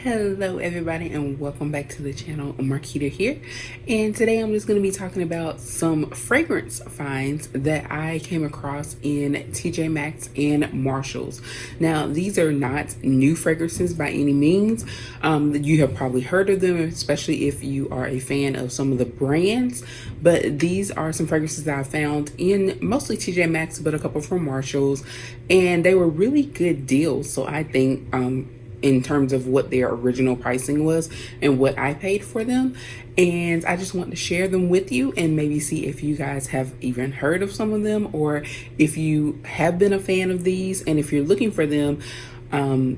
Hello everybody and welcome back to the channel. Marquita here, and today I'm just going to be talking about some fragrance finds that I came across in TJ Maxx and Marshalls. Now these are not new fragrances by any means. You have probably heard of them, especially if you are a fan of some of the brands, but these are some fragrances that I found in mostly TJ Maxx but a couple from Marshalls, and they were really good deals. So I think in terms of what their original pricing was and what I paid for them. And I just want to share them with you and maybe see if you guys have even heard of some of them, or if you have been a fan of these. And if you're looking for them,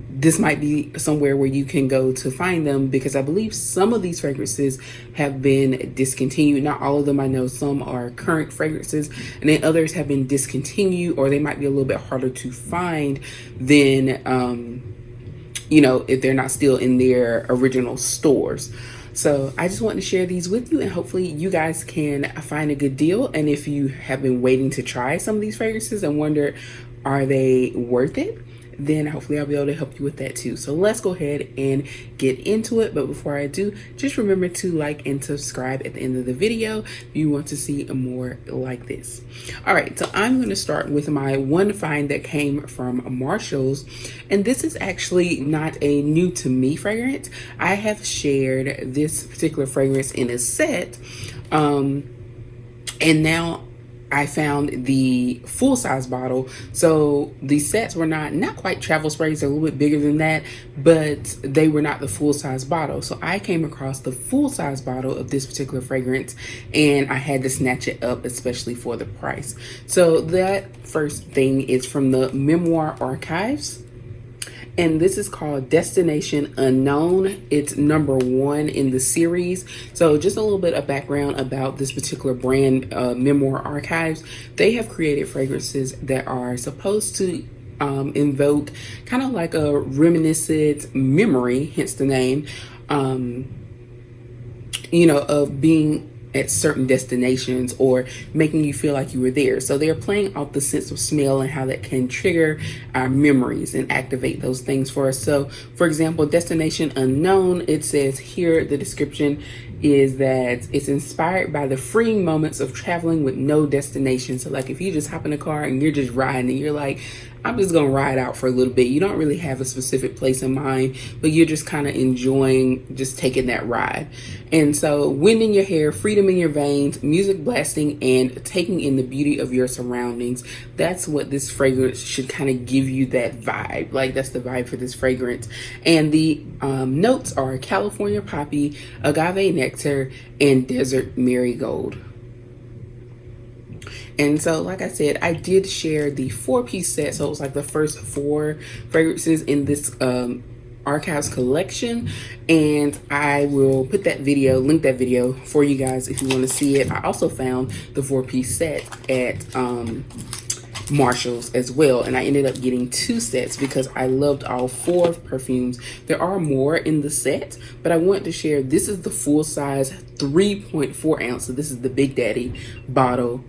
this might be somewhere where you can go to find them, because I believe some of these fragrances have been discontinued. Not all of them. I know some are current fragrances, and then others have been discontinued, or they might be a little bit harder to find than if they're not still in their original stores. So I just want to share these with you, and hopefully you guys can find a good deal. And if you have been waiting to try some of these fragrances and wonder, are they worth it? Then hopefully I'll be able to help you with that too. So let's go ahead and get into it. But before I do, just remember to like and subscribe at the end of the video if you want to see more like this. All right, so I'm going to start with my one find that came from Marshalls, and this is actually not a new to me fragrance. I have shared this particular fragrance in a set, and now I found the full-size bottle. So the sets were not quite travel sprays, they're a little bit bigger than that, but they were not the full-size bottle. So I came across the full-size bottle of this particular fragrance, and I had to snatch it up, especially for the price. So that first thing is from the Memoir Archives, and this is called Destination Unknown. It's number 1 in the series. So just a little bit of background about this particular brand, Memoir Archives. They have created fragrances that are supposed to invoke kind of like a reminiscent memory, hence the name, of being at certain destinations or making you feel like you were there. So they're playing off the sense of smell and how that can trigger our memories and activate those things for us. So for example, Destination Unknown, it says here, the description is that it's inspired by the freeing moments of traveling with no destination. So like if you just hop in a car and you're just riding and you're like, I'm just gonna ride out for a little bit. You don't really have a specific place in mind, but you're just kind of enjoying just taking that ride. And so wind in your hair, freedom in your veins, music blasting, and taking in the beauty of your surroundings. That's what this fragrance should kind of give you, that vibe. Like that's the vibe for this fragrance. And the notes are California poppy, agave nectar, and desert marigold. And so, like I said, I did share the 4-piece set. So it was like the first 4 fragrances in this Archives collection. And I will put that video, link that video for you guys if you want to see it. I also found the 4-piece set at Marshalls as well, and I ended up getting 2 sets because I loved all 4 perfumes. There are more in the set, but I wanted to share, this is the full size 3.4 ounce. So this is the Big Daddy bottle.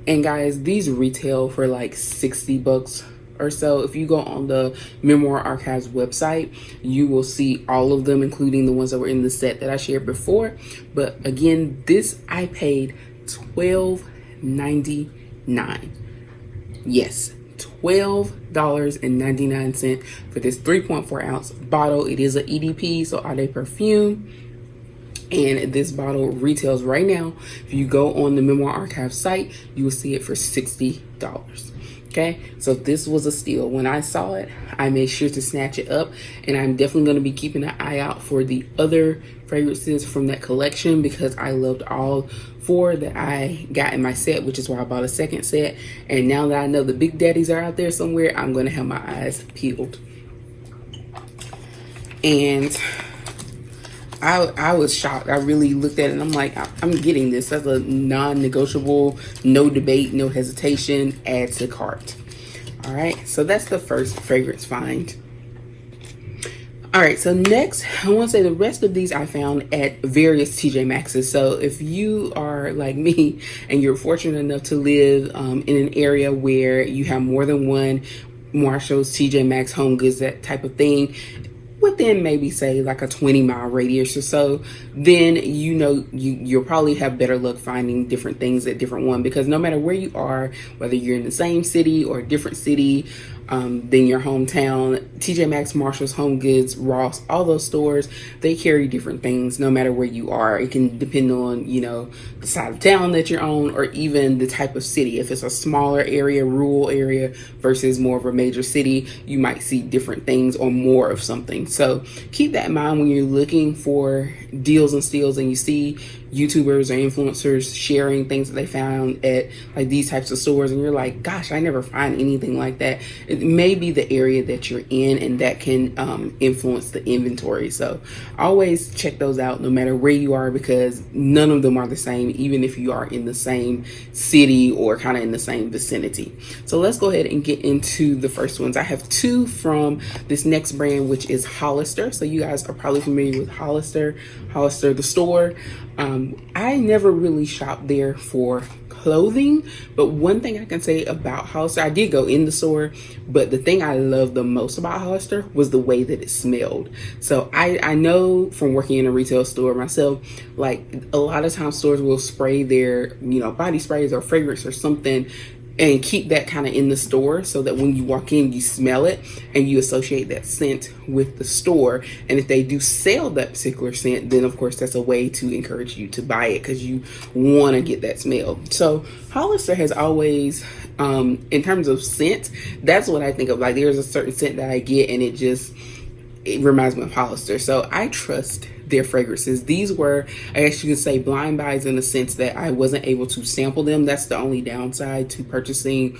And guys, these retail for like 60 bucks or so. If you go on the Memoir Archives website, you will see all of them, including the ones that were in the set that I shared before. But again, this I paid $12.99. Yes, $12.99 for this 3.4 ounce bottle. It is an EDP, so Eau de Perfume. And this bottle retails right now, if you go on the Memoir Archive site, you will see it for $60. Okay, so this was a steal. When I saw it, I made sure to snatch it up, and I'm definitely going to be keeping an eye out for the other fragrances from that collection, because I loved all 4 that I got in my set, which is why I bought a second set. And now that I know the Big Daddies are out there somewhere, I'm going to have my eyes peeled. And I was shocked. I really looked at it and I'm like, I'm getting this. That's a non-negotiable, no debate, no hesitation, add to cart. All right, so that's the first fragrance find. All right, so next, I want to say the rest of these I found at various TJ Maxx's. So if you are like me and you're fortunate enough to live in an area where you have more than one Marshalls, TJ Maxx, Home Goods, that type of thing, within maybe say like a 20-mile radius or so, then you'll probably have better luck finding different things at different one, because no matter where you are, whether you're in the same city or a different city than your hometown, TJ Maxx, Marshalls, Home Goods, Ross, all those stores, they carry different things no matter where you are. It can depend on, the side of town that you're on, or even the type of city. If it's a smaller area, rural area versus more of a major city, you might see different things or more of something. So keep that in mind when you're looking for deals and steals and you see YouTubers or influencers sharing things that they found at like these types of stores, and you're like, gosh, I never find anything like that. It may be the area that you're in, and that can influence the inventory. So always check those out no matter where you are, because none of them are the same, even if you are in the same city or kind of in the same vicinity. So let's go ahead and get into the first ones. I have two from this next brand, which is Hollister. So you guys are probably familiar with Hollister the store. I never really shopped there for clothing, but one thing I can say about Hollister, I did go in the store, but the thing I loved the most about Hollister was the way that it smelled. So I know from working in a retail store myself, like a lot of times stores will spray their body sprays or fragrance or something and keep that kind of in the store, so that when you walk in, you smell it and you associate that scent with the store. And if they do sell that particular scent, then of course that's a way to encourage you to buy it, because you want to get that smell. So Hollister has always, in terms of scent, that's what I think of. Like there's a certain scent that I get and it reminds me of Hollister. So I trust their fragrances. These were, I guess you could say, blind buys, in the sense that I wasn't able to sample them. That's the only downside to purchasing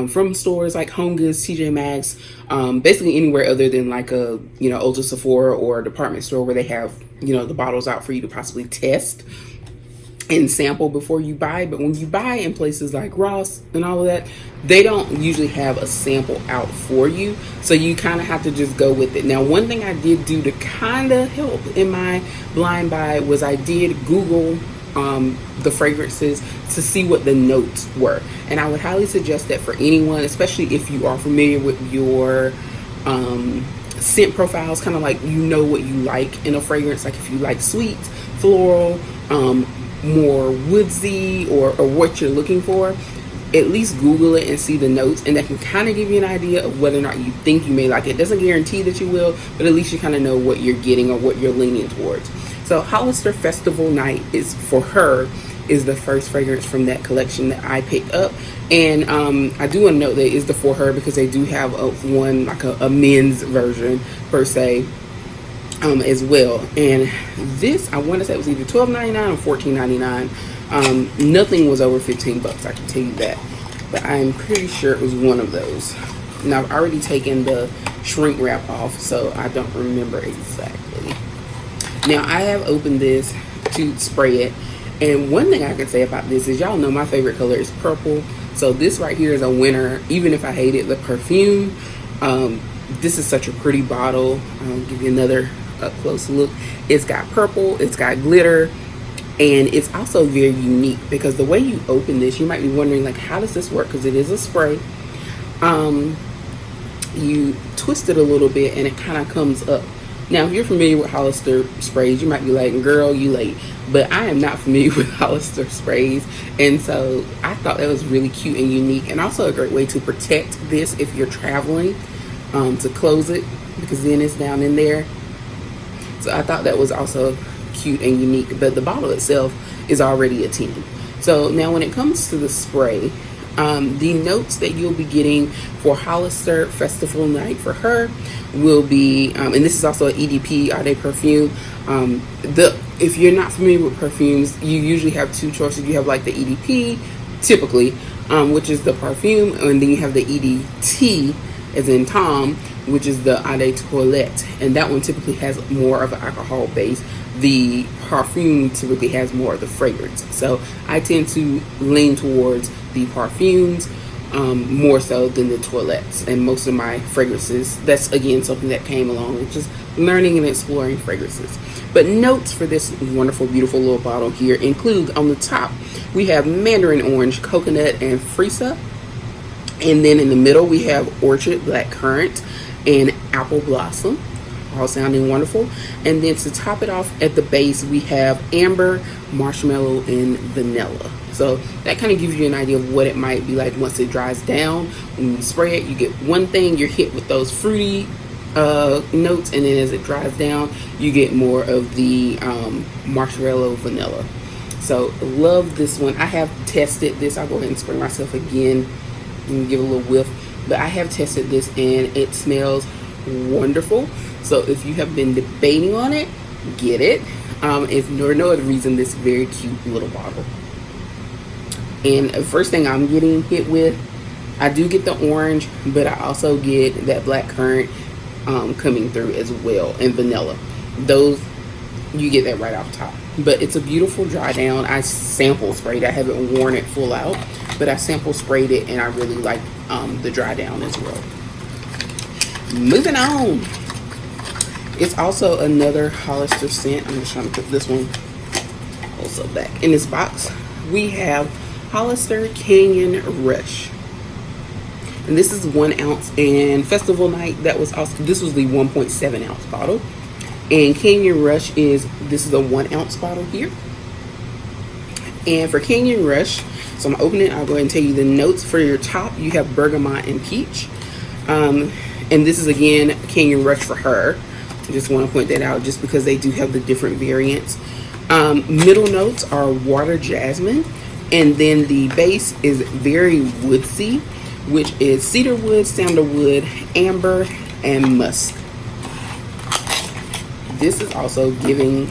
from stores like Home Goods, TJ Maxx, basically anywhere other than like a Ulta, Sephora, or a department store where they have the bottles out for you to possibly test and sample before you buy. But when you buy in places like Ross and all of that, they don't usually have a sample out for you, so you kind of have to just go with it. Now, one thing I did do to kind of help in my blind buy was I did Google the fragrances to see what the notes were, and I would highly suggest that for anyone, especially if you are familiar with your scent profiles, kind of like what you like in a fragrance. Like if you like sweet, floral, more woodsy, or what you're looking for, at least Google it and see the notes, and that can kind of give you an idea of whether or not you think you may like it. Doesn't guarantee that you will, but at least you kind of know what you're getting or what you're leaning towards. So Hollister Festival Night is the first fragrance from that collection that I picked up. And I do want to note that it is the For Her, because they do have a men's version per se as well. And this, I want to say it was either $12.99 or $14.99. Nothing was over $15, I can tell you that, but I'm pretty sure it was one of those. Now I've already taken the shrink wrap off, so I don't remember exactly. Now I have opened this to spray it, and one thing I can say about this is, y'all know my favorite color is purple, so this right here is a winner. Even if I hated the perfume, this is such a pretty bottle. I'll give you another up close look. It's got purple, it's got glitter, and it's also very unique, because the way you open this, you might be wondering, like, how does this work? Because it is a spray. You twist it a little bit and it kind of comes up. Now, if you're familiar with Hollister sprays, you might be like, girl, you late. But I am not familiar with Hollister sprays, and so I thought that was really cute and unique, and also a great way to protect this if you're traveling, to close it, because then it's down in there. So I thought that was also cute and unique, but the bottle itself is already a 10. So now when it comes to the spray, the notes that you'll be getting for Hollister Festival Night for Her will be, and this is also an EDP Eau de Perfume. If you're not familiar with perfumes, you usually have two choices. You have like the EDP, typically, which is the perfume, and then you have the EDT, as in Tom, which is the Eau de Toilette, and that one typically has more of an alcohol base. The perfume typically has more of the fragrance. So I tend to lean towards the perfumes more so than the toilettes, and most of my fragrances, that's again something that came along with just learning and exploring fragrances. But notes for this wonderful, beautiful little bottle here include, on the top, we have mandarin orange, coconut, and freesia. And then in the middle, we have orchard, black currant, and apple blossom. all sounding wonderful. And then to top it off at the base, we have amber, marshmallow, and vanilla. So that kind of gives you an idea of what it might be like once it dries down. When you spray it, you get one thing, you're hit with those fruity notes, and then as it dries down, you get more of the marshmallow, vanilla. So love this one. I have tested this. I'll go ahead and spray myself again and give a little whiff. But I have tested this and it smells wonderful. So if you have been debating on it, get it. If for no other reason, this very cute little bottle. And the first thing I'm getting hit with, I do get the orange, but I also get that black currant coming through as well, and vanilla. Those, you get that right off top. But it's a beautiful dry down. I sample sprayed. I haven't worn it full out, but I sample sprayed it, and I really like the dry down as well. Moving on. It's also another Hollister scent. I'm just trying to put this one also back in this box. We have Hollister Canyon Rush, and this is 1 ounce. And Festival Night, that was also, this was the 1.7 ounce bottle. And Canyon Rush is, this is a 1 ounce bottle here. And for Canyon Rush, so I'm opening it. I'll go ahead and tell you the notes. For your top, you have bergamot and peach. And this is again Canyon Rush for her. I just want to point that out just because they do have the different variants. Middle notes are water jasmine. And then the base is very woodsy, which is cedarwood, sandalwood, amber, and musk. This is also giving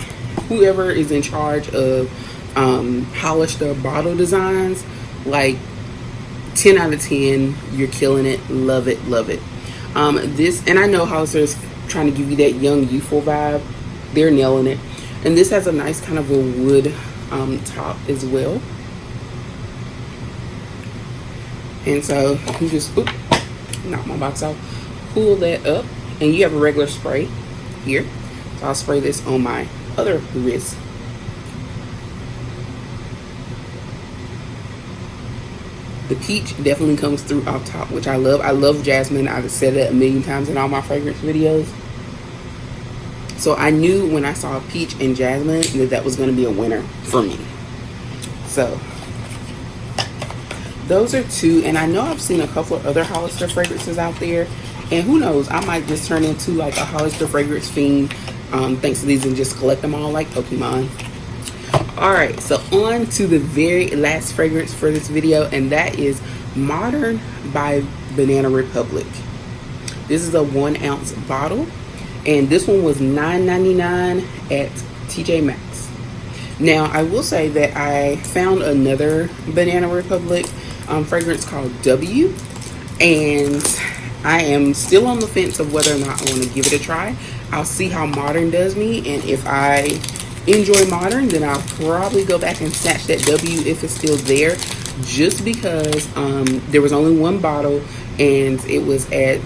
whoever is in charge of Hollister bottle designs like 10 out of 10. You're killing it. Love it, love it. This, and I know Hollister is trying to give you that young, youthful vibe. They're nailing it. And this has a nice kind of a wood top as well. And so you just knock my box off, pull that up, and you have a regular spray here. So I'll spray this on my other wrist. The peach definitely comes through off top, which I love. I love jasmine. I've said that a million times in all my fragrance videos. So I knew when I saw peach and jasmine that that was going to be a winner for me. So those are two, and I know I've seen a couple of other Hollister fragrances out there, and who knows, I might just turn into like a Hollister fragrance fiend thanks to these and just collect them all like Pokemon. Alright, so on to the very last fragrance for this video, and that is Modern by Banana Republic. This is a 1 ounce bottle, and this one was $9.99 at TJ Maxx. Now I will say that I found another Banana Republic fragrance called W, and I am still on the fence of whether or not I want to give it a try. I'll see how Modern does me, and if I enjoy Modern, then I'll probably go back and snatch that W if it's still there, just because there was only one bottle, and it was at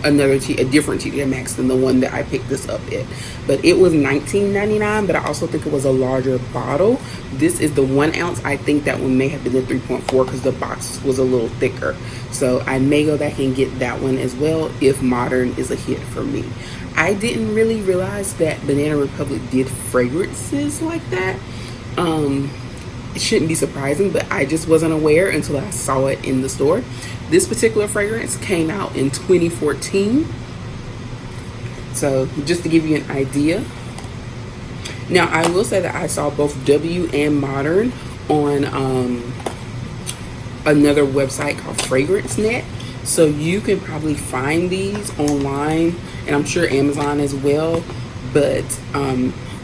a different TJ Maxx than the one that I picked this up at. But it was $19.99, but I also think it was a larger bottle. This is the 1 ounce. I think that one may have been the 3.4 because the box was a little thicker. So I may go back and get that one as well if Modern is a hit for me. I didn't really realize that Banana Republic did fragrances like that. It shouldn't be surprising, but I just wasn't aware until I saw it in the store. This particular fragrance came out in 2014. So just to give you an idea. Now I will say that I saw both W and Modern on another website called FragranceNet. So you can probably find these online, and I'm sure Amazon as well. But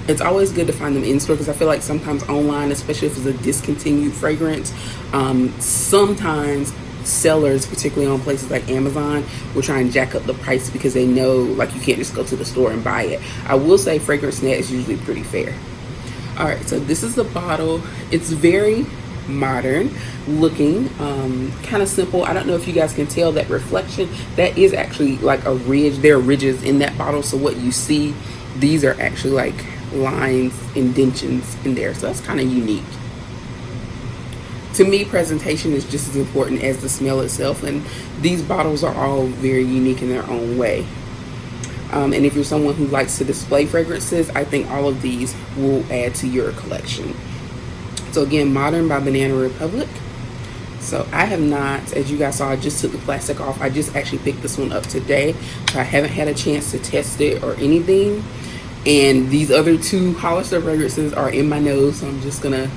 it's always good to find them in store, because I feel like sometimes online, especially if it's a discontinued fragrance, sometimes sellers, particularly on places like Amazon, will try and jack up the price because they know like you can't just go to the store and buy it. I will say FragranceNet is usually pretty fair. Alright, so this is the bottle. It's very modern looking, kind of simple. I don't know if you guys can tell that reflection. That is actually like a ridge. There are ridges in that bottle, so what you see, these are actually like lines, indentions in there, so that's kind of unique. To me, presentation is just as important as the smell itself, and these bottles are all very unique in their own way. And if you're someone who likes to display fragrances, I think all of these will add to your collection. So again, Modern by Banana Republic. So I have not, as you guys saw, I just took the plastic off. I just actually picked this one up today. So I haven't had a chance to test it or anything. And these other two Hollister fragrances are in my nose. So I'm just gonna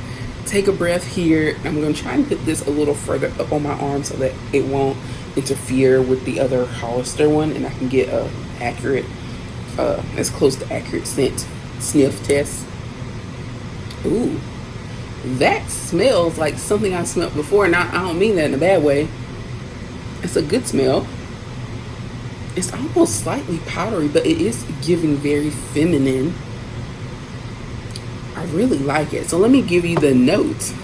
take a breath here. I'm gonna try and put this a little further up on my arm so that it won't interfere with the other Hollister one, and I can get a accurate, as close to accurate scent sniff test. Ooh. That smells like something I smelled before, and I don't mean that in a bad way. It's a good smell. It's almost slightly powdery, but it is giving very feminine. I really like it. So let me give you the notes.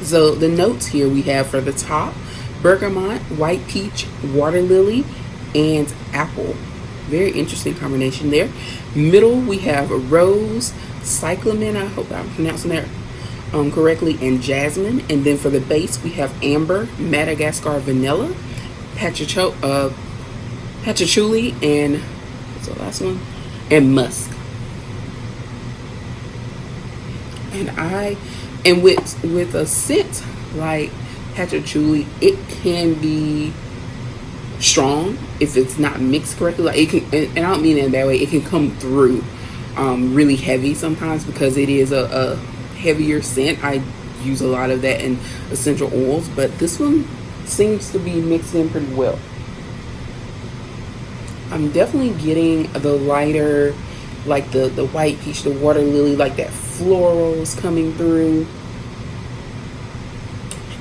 So the notes here we have for the top: bergamot, white peach, water lily, and apple. Very interesting combination there. Middle we have a rose, cyclamen, I hope I'm pronouncing that correctly, and jasmine. And then for the base we have amber, Madagascar vanilla, patchouli, and what's the last one? And musk. And with a scent like patchouli, it can be strong if it's not mixed correctly. Like it can, and I don't mean it in that way, it can come through really heavy sometimes because it is a heavier scent. I use a lot of that in essential oils, but this one seems to be mixed in pretty well. I'm definitely getting the lighter, like the white peach, the water lily, like that florals coming through.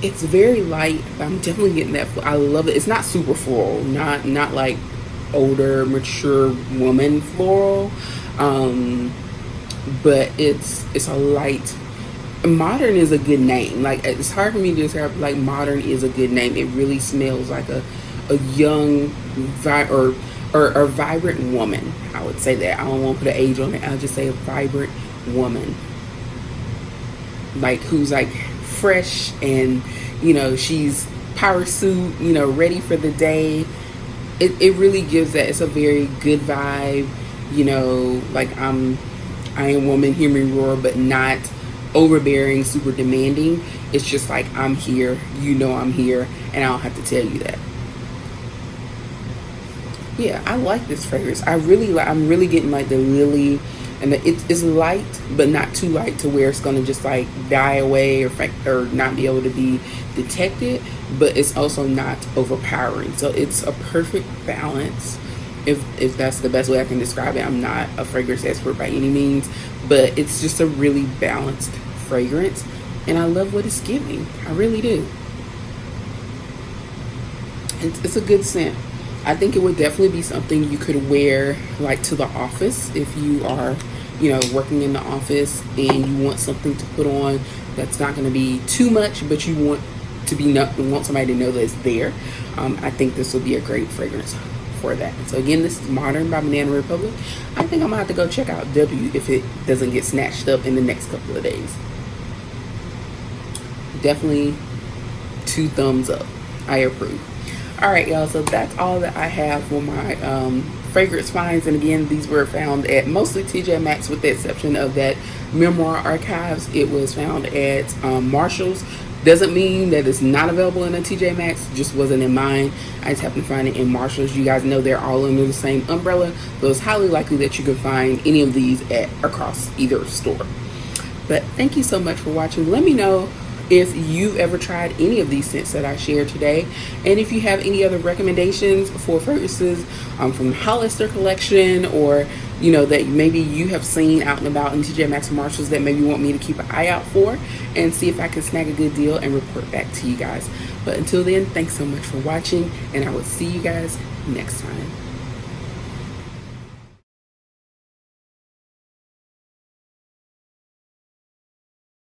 It's very light, but I'm definitely getting that. I love it. It's not super floral, not like older, mature woman floral, but it's a light. Modern is a good name. Like, it's hard for me to describe. Like, Modern is a good name. It really smells like a young or vibrant woman. I would say that. I don't want to put an age on it. I'll just say a vibrant woman, like who's like fresh, and you know, she's power suit, you know, ready for the day. It really gives that. It's a very good vibe, you know, like I am woman, hear me roar, but not overbearing, super demanding. It's just like, I'm here, you know, I'm here, and I don't have to tell you that. Yeah, I like this fragrance. I'm really getting like the lily, and it's light, but not too light to where it's gonna just like die away or not be able to be detected, but it's also not overpowering. So it's a perfect balance, if that's the best way I can describe it. I'm not a fragrance expert by any means, but it's just a really balanced fragrance, and I love what it's giving. I really do. It's a good scent. I think it would definitely be something you could wear like to the office if you are, you know, working in the office and you want something to put on that's not going to be too much, but you want somebody to know that it's there. I think this would be a great fragrance for that. So again, this is Modern by Banana Republic. I think I'm gonna have to go check out W if it doesn't get snatched up in the next couple of days. Definitely 2 thumbs up. I approve. Alright, y'all, so that's all that I have for my fragrance finds. And again, these were found at mostly TJ Maxx, with the exception of that Memoir Archives. It was found at Marshall's. Doesn't mean that it's not available in a TJ Maxx, just wasn't in mine. I just happened to find it in Marshall's. You guys know they're all under the same umbrella, so it's highly likely that you can find any of these across either store. But thank you so much for watching. Let me know if you've ever tried any of these scents that I shared today, and if you have any other recommendations for fragrances from the Hollister collection, or you know, that maybe you have seen out and about in TJ Maxx and Marshalls that maybe you want me to keep an eye out for, and see if I can snag a good deal and report back to you guys. But until then, thanks so much for watching, and I will see you guys next time.